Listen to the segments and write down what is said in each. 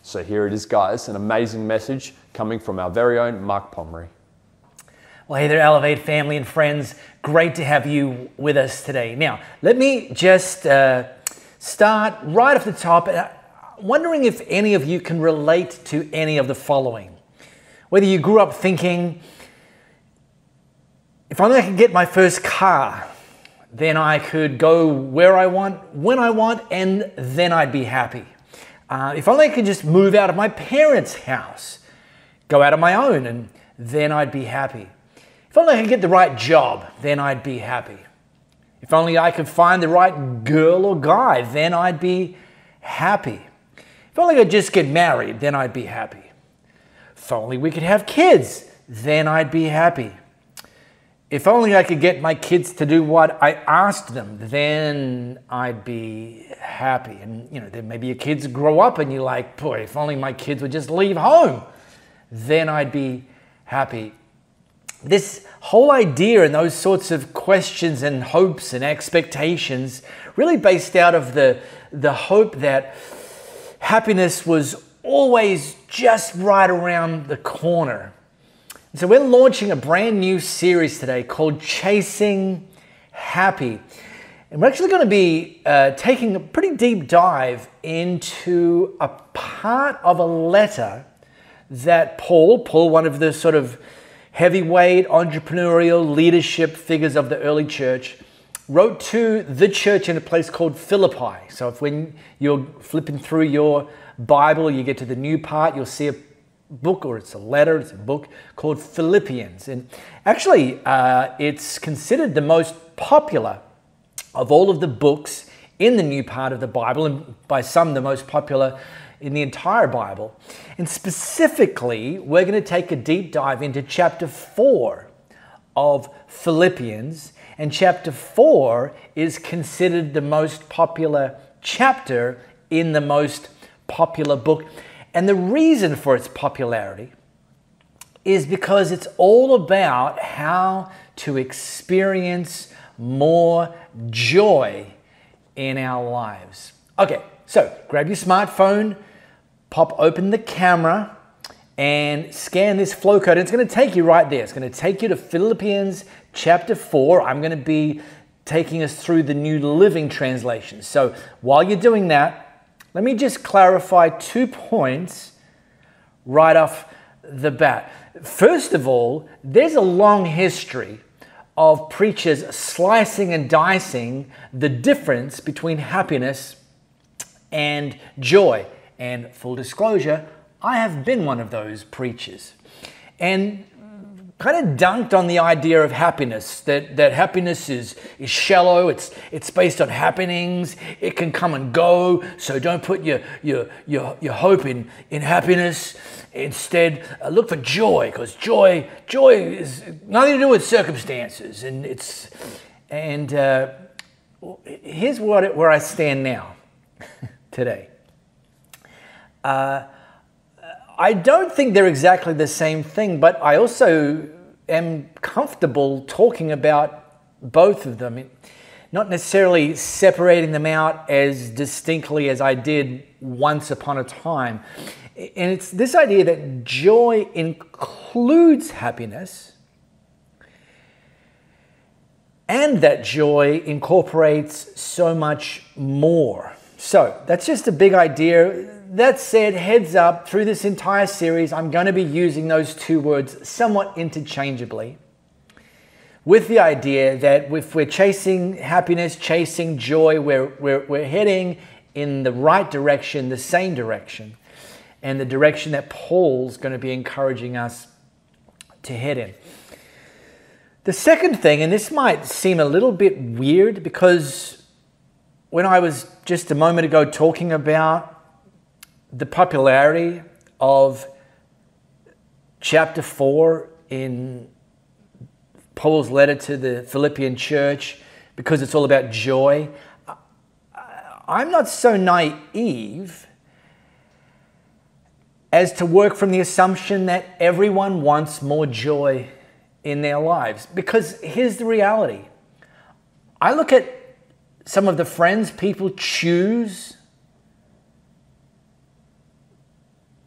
So here it is, guys, an amazing message coming from our very own Mark Pomeroy. Well, hey there, Elevate family and friends. Great to have you with us today. Now, let me just start right off the top. Wondering if any of you can relate to any of the following. Whether you grew up thinking, if only I could get my first car, then I could go where I want, when I want, and then I'd be happy. If only I could just move out of my parents' house, go out on my own, and then I'd be happy. If only I could get the right job, then I'd be happy. If only I could find the right girl or guy, then I'd be happy. If only I could just get married, then I'd be happy. If only we could have kids, then I'd be happy. If only I could get my kids to do what I asked them, then I'd be happy. And then maybe your kids grow up and you're like, boy, if only my kids would just leave home, then I'd be happy. This whole idea and those sorts of questions and hopes and expectations really based out of the hope that happiness was always just right around the corner. So we're launching a brand new series today called Chasing Happy. And we're actually going to be taking a pretty deep dive into a part of a letter that Paul, one of the sort of heavyweight entrepreneurial leadership figures of the early church, wrote to the church in a place called Philippi. So if when you're flipping through your Bible, you get to the new part, you'll see a book, or it's a letter, it's a book called Philippians. And actually, it's considered the most popular of all of the books in the new part of the Bible, and by some the most popular in the entire Bible. And specifically, we're going to take a deep dive into chapter 4 of Philippians. And chapter 4 is considered the most popular chapter in the most popular book. And the reason for its popularity is because it's all about how to experience more joy in our lives. Okay, so grab your smartphone, pop open the camera, and scan this flow code. It's going to take you right there. It's going to take you to Philippians chapter 4. I'm going to be taking us through the New Living Translation. So while you're doing that, let me just clarify 2 points right off the bat. First of all, there's a long history of preachers slicing and dicing the difference between happiness and joy. And full disclosure, I have been one of those preachers. And kind of dunked on the idea of happiness, that happiness is shallow, it's based on happenings, it can come and go, so don't put your hope in happiness. Instead, look for joy, because joy is nothing to do with circumstances. And here's where I stand now, today. I don't think they're exactly the same thing, but I also am comfortable talking about both of them, not necessarily separating them out as distinctly as I did once upon a time. And it's this idea that joy includes happiness, and that joy incorporates so much more. So that's just a big idea. That said, heads up, through this entire series, I'm going to be using those two words somewhat interchangeably, with the idea that if we're chasing happiness, chasing joy, we're heading in the right direction, the same direction, and the direction that Paul's going to be encouraging us to head in. The second thing, and this might seem a little bit weird, because when I was just a moment ago talking about the popularity of chapter 4 in Paul's letter to the Philippian church, because it's all about joy, I'm not so naive as to work from the assumption that everyone wants more joy in their lives. Because here's the reality. I look at some of the friends people choose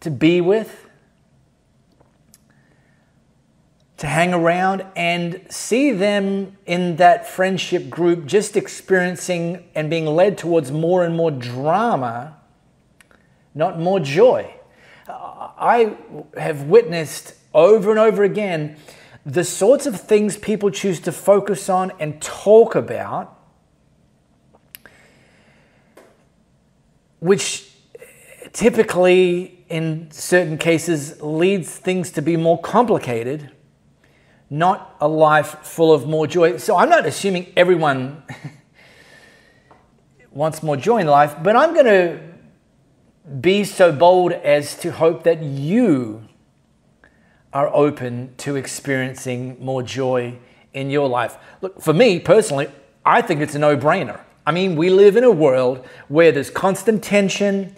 to be with, to hang around, and see them in that friendship group just experiencing and being led towards more and more drama, not more joy. I have witnessed over and over again the sorts of things people choose to focus on and talk about, which typically, in certain cases, leads things to be more complicated, not a life full of more joy. So I'm not assuming everyone wants more joy in life, but I'm going to be so bold as to hope that you are open to experiencing more joy in your life. Look, for me personally, I think it's a no-brainer. I mean, we live in a world where there's constant tension,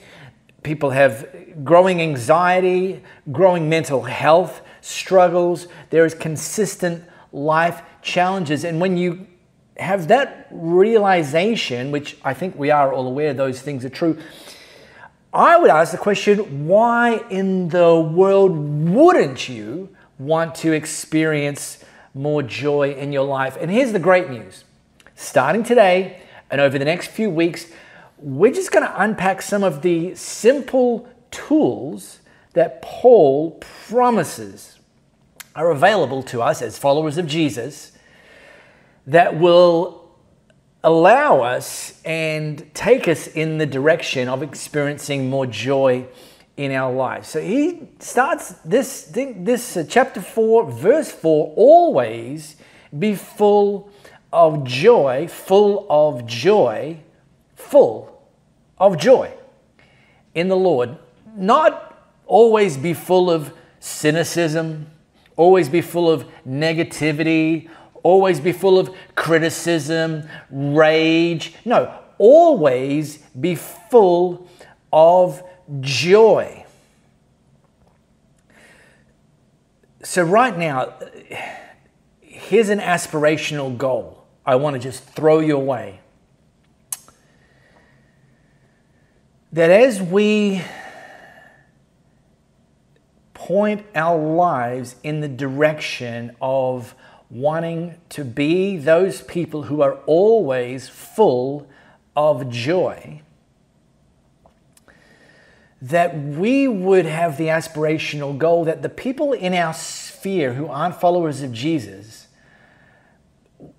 people have growing anxiety, growing mental health struggles, there is consistent life challenges. And when you have that realization, which I think we are all aware those things are true, I would ask the question, why in the world wouldn't you want to experience more joy in your life? And here's the great news. Starting today and over the next few weeks, we're just going to unpack some of the simple tools that Paul promises are available to us as followers of Jesus that will allow us and take us in the direction of experiencing more joy in our lives. So he starts this chapter 4, verse 4, always be full of joy, full of joy, full of joy in the Lord. Not always be full of cynicism, always be full of negativity, always be full of criticism, rage. No, always be full of joy. So right now, here's an aspirational goal I want to just throw your way. That as we point our lives in the direction of wanting to be those people who are always full of joy, that we would have the aspirational goal that the people in our sphere who aren't followers of Jesus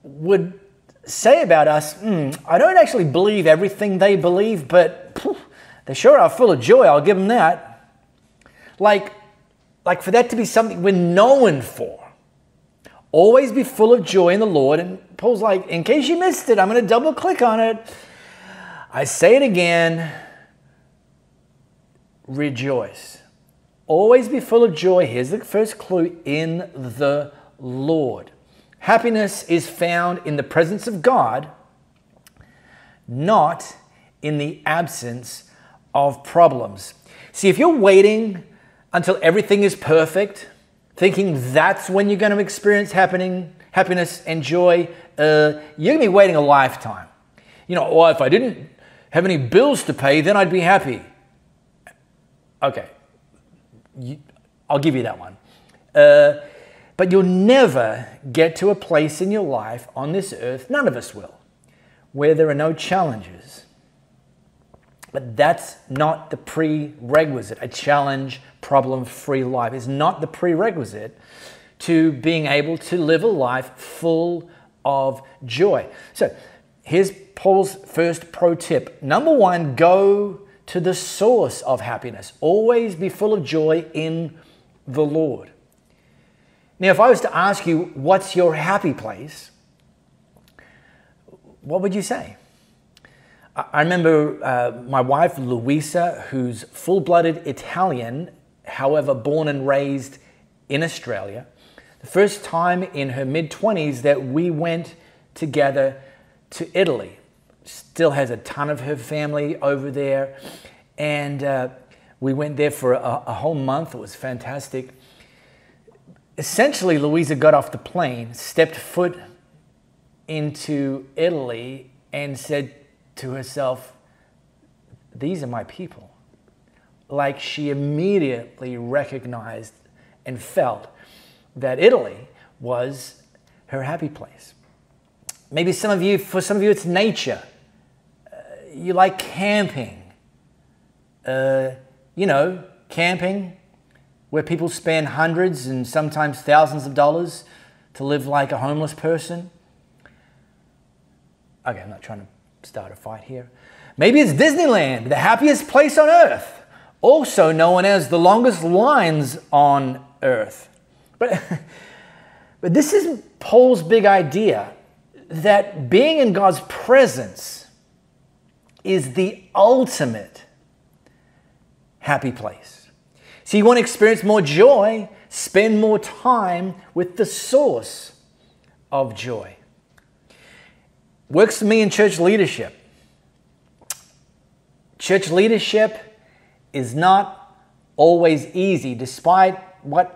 would say about us, I don't actually believe everything they believe, but they sure are full of joy, I'll give them that. Like for that to be something we're known for. Always be full of joy in the Lord. And Paul's like, in case you missed it, I'm going to double click on it. I say it again. Rejoice. Always be full of joy. Here's the first clue: in the Lord. Happiness is found in the presence of God, not in the absence of problems. See, if you're waiting until everything is perfect, thinking that's when you're going to experience happiness and joy, you're going to be waiting a lifetime. Or if I didn't have any bills to pay, then I'd be happy. Okay, I'll give you that one. But you'll never get to a place in your life on this earth, none of us will, where there are no challenges. But that's not the prerequisite. A challenge, problem-free life is not the prerequisite to being able to live a life full of joy. So here's Paul's first pro tip. Number one, go to the source of happiness. Always be full of joy in the Lord. Now, if I was to ask you, what's your happy place? What would you say? I remember my wife, Louisa, who's full-blooded Italian, however, born and raised in Australia. The first time in her mid-20s that we went together to Italy. Still has a ton of her family over there. And we went there for a whole month. It was fantastic. Essentially, Louisa got off the plane, stepped foot into Italy, and said to herself, these are my people. like she immediately recognized and felt that Italy was her happy place. Maybe for some of you, it's nature. You like camping. Camping, where people spend hundreds and sometimes thousands of dollars to live like a homeless person. Okay, I'm not trying to start a fight here. Maybe it's Disneyland, the happiest place on earth, also known as the longest lines on earth. But this is Paul's big idea, that being in God's presence is the ultimate happy place. So you want to experience more joy, spend more time with the source of joy. Works for me in church leadership. Church leadership is not always easy, despite what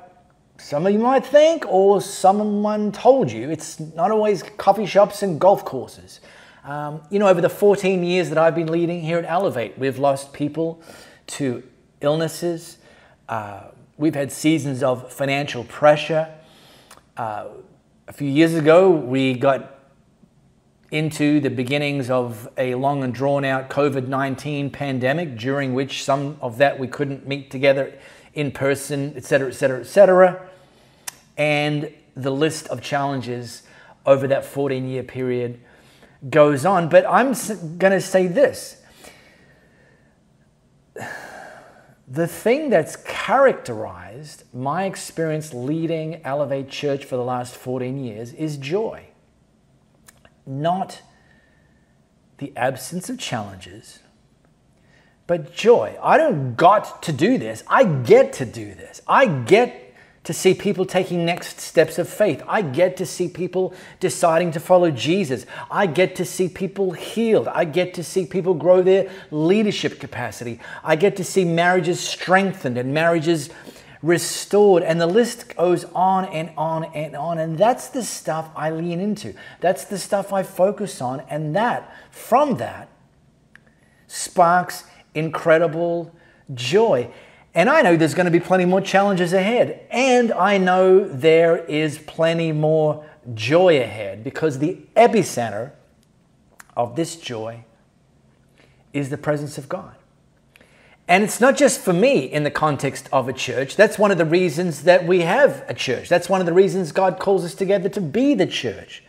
some of you might think or someone told you. It's not always coffee shops and golf courses. Over the 14 years that I've been leading here at Elevate, we've lost people to illnesses. We've had seasons of financial pressure. A few years ago, we got into the beginnings of a long and drawn-out COVID-19 pandemic, during which some of that we couldn't meet together in person, etc., etc., etc. And the list of challenges over that 14-year period goes on. But I'm going to say this. The thing that's characterized my experience leading Elevate Church for the last 14 years is joy. Not the absence of challenges, but joy. I don't got to do this. I get to do this. I get to see people taking next steps of faith. I get to see people deciding to follow Jesus. I get to see people healed. I get to see people grow their leadership capacity. I get to see marriages strengthened and marriages restored. And the list goes on and on and on. And that's the stuff I lean into. That's the stuff I focus on. And from that sparks incredible joy. And I know there's going to be plenty more challenges ahead. And I know there is plenty more joy ahead, because the epicenter of this joy is the presence of God. And it's not just for me in the context of a church. That's one of the reasons that we have a church. That's one of the reasons God calls us together to be the church.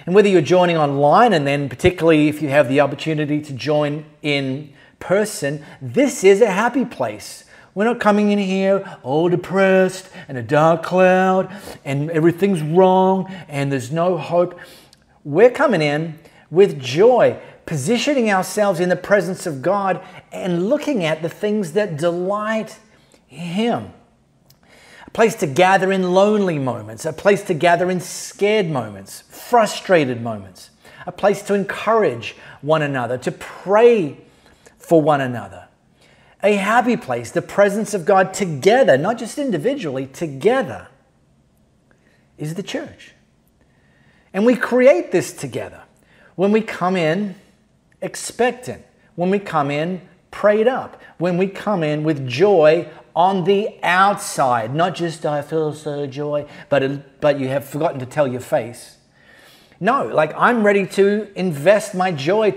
And whether you're joining online, and then particularly if you have the opportunity to join in person, this is a happy place. We're not coming in here all depressed and a dark cloud and everything's wrong and there's no hope. We're coming in with joy, positioning ourselves in the presence of God and looking at the things that delight Him. A place to gather in lonely moments, a place to gather in scared moments, frustrated moments, a place to encourage one another, to pray for one another. A happy place, the presence of God together, not just individually, together, is the church. And we create this together when we come in expectant, when we come in prayed up, when we come in with joy on the outside, not just I feel so joy, but you have forgotten to tell your face. No, like I'm ready to invest my joy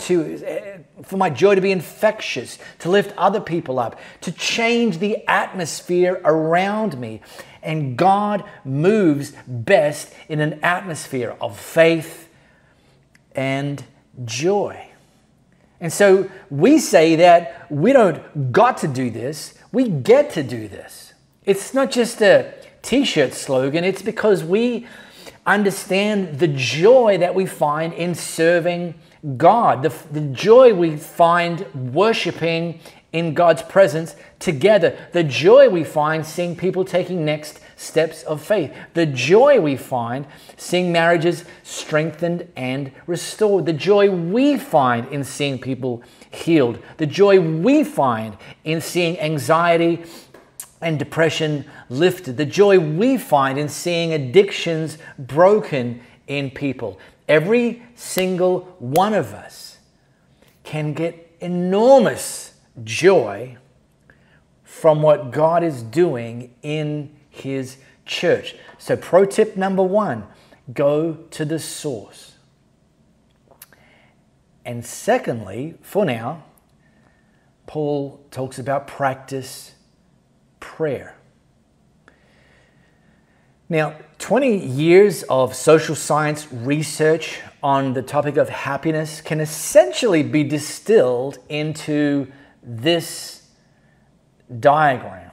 for my joy to be infectious, to lift other people up, to change the atmosphere around me. And God moves best in an atmosphere of faith and joy. And so we say that we don't got to do this, we get to do this. It's not just a t-shirt slogan, it's because we understand the joy that we find in serving God, the joy we find worshiping in God's presence together, the joy we find seeing people taking next steps of faith, the joy we find seeing marriages strengthened and restored, the joy we find in seeing people healed, the joy we find in seeing anxiety and depression lifted, the joy we find in seeing addictions broken in people. Every single one of us can get enormous joy from what God is doing in His church. So pro tip number 1, go to the source. And secondly, for now, Paul talks about practice prayer. Now, 20 years of social science research on the topic of happiness can essentially be distilled into this diagram.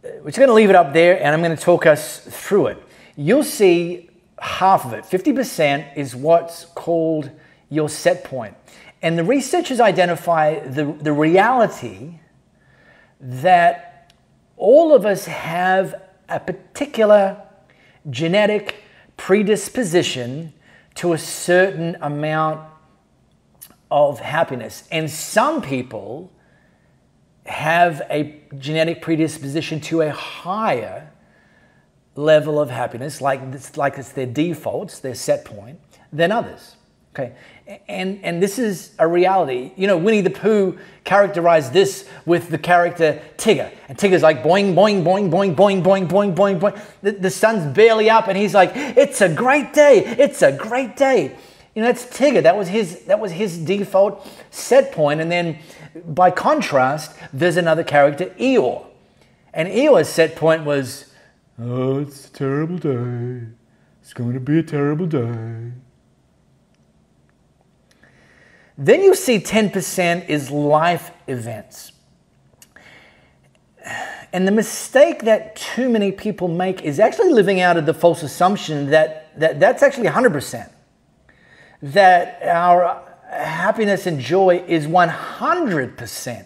We're just going to leave it up there and I'm going to talk us through it. You'll see half of it, 50%, is what's called your set point. And the researchers identify the reality that all of us have a particular genetic predisposition to a certain amount of happiness. And some people have a genetic predisposition to a higher level of happiness, like it's their defaults, their set point, than others. Okay, and this is a reality. You know, Winnie the Pooh characterized this with the character Tigger. And Tigger's like boing, boing, boing, boing, boing, boing, boing, boing, boing. The sun's barely up and he's like, it's a great day, it's a great day. You know, that's Tigger. That was his default set point. And then by contrast, there's another character, Eeyore. And Eeyore's set point was, oh, it's a terrible day. It's going to be a terrible day. Then you see 10% is life events. And the mistake that too many people make is actually living out of the false assumption that's actually 100%. That our happiness and joy is 100%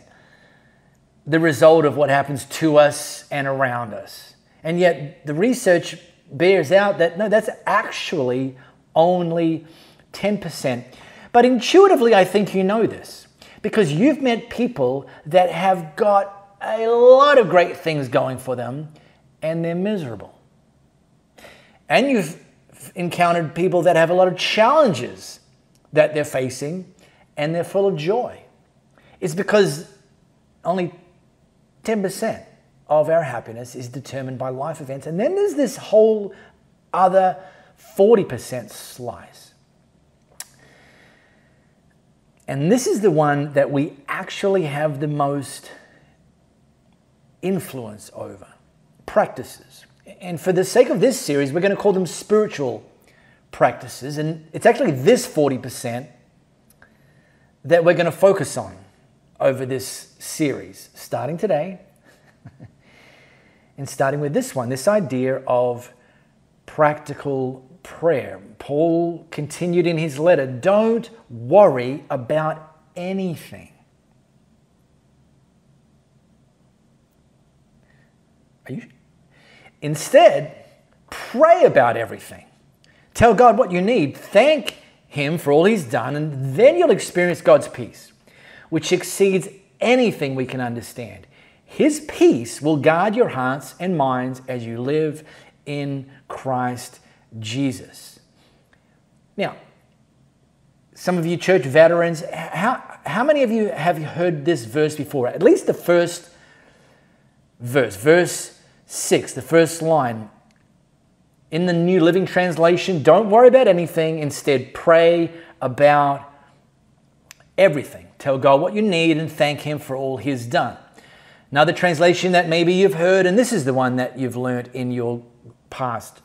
the result of what happens to us and around us. And yet the research bears out that no, that's actually only 10%. But intuitively, I think you know this because you've met people that have got a lot of great things going for them and they're miserable. And you've encountered people that have a lot of challenges that they're facing and they're full of joy. It's because only 10% of our happiness is determined by life events. And then there's this whole other 40% slice. And this is the one that we actually have the most influence over. Practices. And for the sake of this series, we're going to call them spiritual practices. And it's actually this 40% that we're going to focus on over this series, starting today and starting with this one, this idea of practical prayer. Paul continued in his letter, don't worry about anything. Instead, pray about everything. Tell God what you need. Thank Him for all He's done, and then you'll experience God's peace, which exceeds anything we can understand. His peace will guard your hearts and minds as you live in Christ Jesus. Now, some of you church veterans, how many of you have heard this verse before? At least the first verse, verse 6, the first line. In the New Living Translation, don't worry about anything. Instead, pray about everything. Tell God what you need and thank Him for all He's done. Another translation that maybe you've heard, and this is the one that you've learned in your past.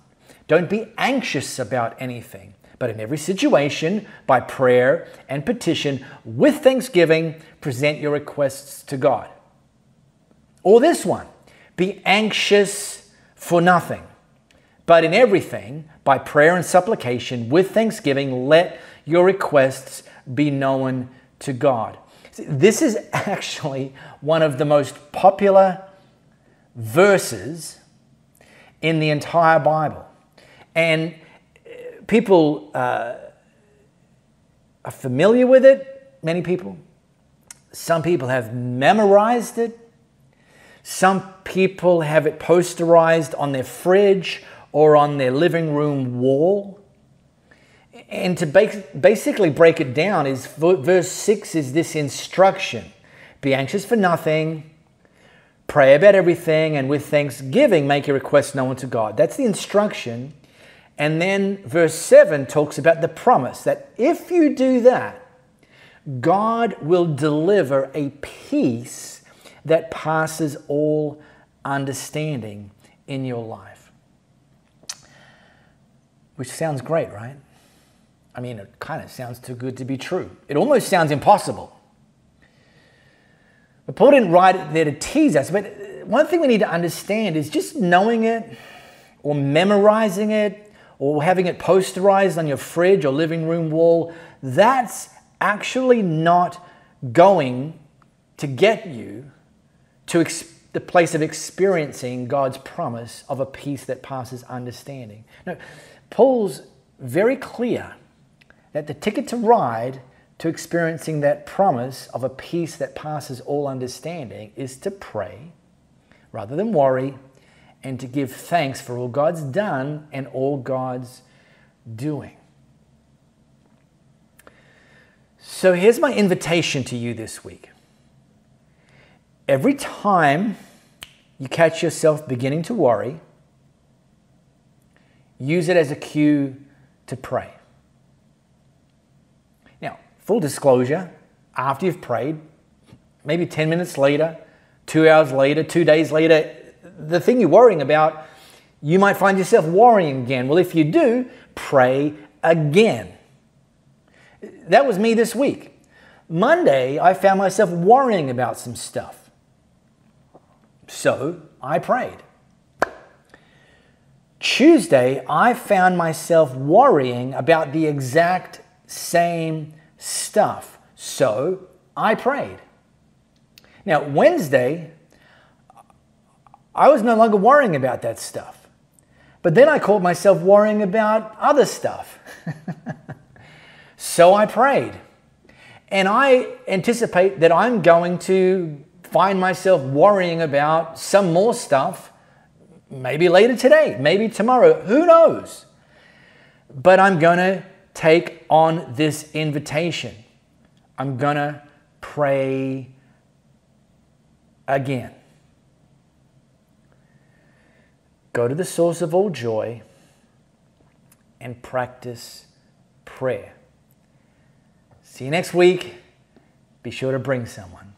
Don't be anxious about anything, but in every situation, by prayer and petition, with thanksgiving, present your requests to God. Or this one, be anxious for nothing, but in everything, by prayer and supplication, with thanksgiving, let your requests be known to God. This is actually one of the most popular verses in the entire Bible. And people are familiar with it, many people. Some people have memorized it. Some people have it posterized on their fridge or on their living room wall. And to basically break it down, is verse 6 is this instruction. Be anxious for nothing, Pray about everything, and with thanksgiving make your requests known to God. That's the instruction. And then verse 7 talks about the promise that if you do that, God will deliver a peace that passes all understanding in your life. Which sounds great, right? I mean, it kind of sounds too good to be true. It almost sounds impossible. But Paul didn't write it there to tease us. But one thing we need to understand is just knowing it or memorizing it or having it posterized on your fridge or living room wall, that's actually not going to get you to the place of experiencing God's promise of a peace that passes understanding. No, Paul's very clear that the ticket to ride to experiencing that promise of a peace that passes all understanding is to pray rather than worry, and to give thanks for all God's done and all God's doing. So here's my invitation to you this week. Every time you catch yourself beginning to worry, use it as a cue to pray. Now, full disclosure, after you've prayed, maybe 10 minutes later, 2 hours later, 2 days later, the thing you're worrying about, you might find yourself worrying again. Well, if you do, pray again. That was me this week. Monday, I found myself worrying about some stuff. So I prayed. Tuesday, I found myself worrying about the exact same stuff. So I prayed. Now, Wednesday, I was no longer worrying about that stuff. But then I caught myself worrying about other stuff. So I prayed. And I anticipate that I'm going to find myself worrying about some more stuff, maybe later today, maybe tomorrow, who knows? But I'm going to take on this invitation. I'm going to pray again. Go to the source of all joy and practice prayer. See you next week. Be sure to bring someone.